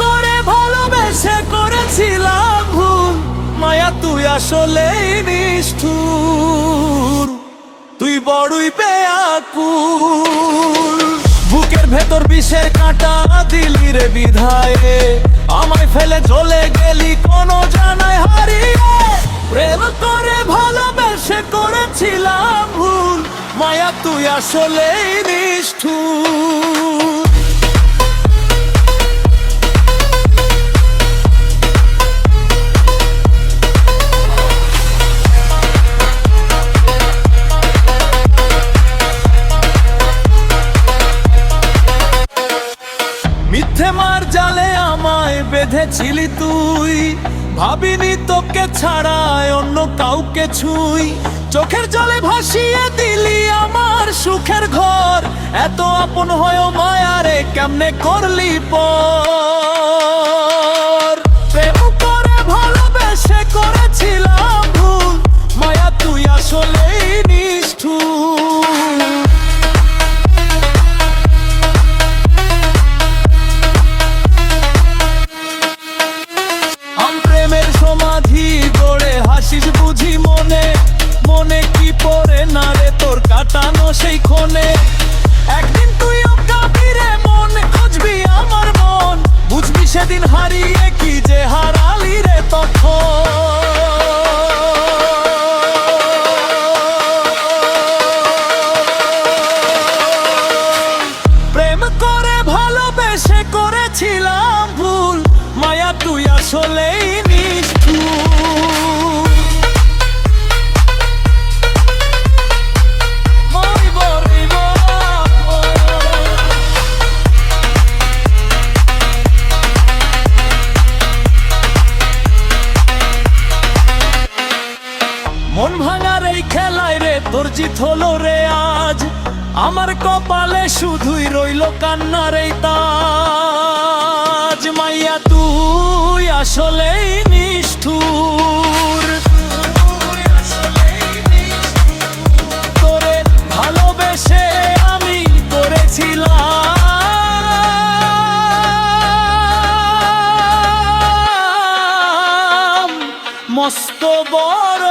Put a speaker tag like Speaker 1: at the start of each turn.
Speaker 1: করে ভালোবেসে করেছিলাম ভুল, মায়া তুই আসলেই নিষ্ঠুর, তুই বড়ই বেয়াকুল। বুকের ভেতর বিষের কাঁটা দিলি রে বিধায়ে, আমায় ফেলে চলে গেলি কোনো জানায় হারিয়ে। প্রেম করে ভালোবেসে করেছিলাম ভুল, মায়া তুই আসলেই নিষ্ঠুর। মিথ্যে মার জালে আমায় বেঁধেছিলি তুই, ভাবিনি তোকে ছাড়ায় অন্য কাউকে ছুঁই। চোখের জলে ভাসিয়ে দিলি আমার সুখের ঘর, এত আপন হয়েও মায়ারে কেমনে করলি পর। প্রেম করে ভালোবেসে করেছিলাম ভুল, মায়া তুই আসলেই নিষ্ঠুর। প্রেমের সমাধি গড়ে হাসিস বুঝি মনে, মনে কি পড়ে না রে তোর কাটানো সেই ক্ষণে। একদিন তুইও কাঁদবি রে মন, খুঁজবি আমার মন, বুঝবি সেদিন হারিয়ে কি যে হারালি রে তখন। প্রেম করে ভালোবেসে করেছিলাম ভুল, মায়া তুই আসলেই নিষ্ঠুর। মন ভাঙার এই খেলায় রে তোর জিত হলো রে আজ, আমার কপালে শুধুই রইল কান্নার এই তাজ। মাইয়া তুই আসলেই নিষ্ঠুর, তোরে ভালোবেসে আমি করেছিলাম মস্ত বড়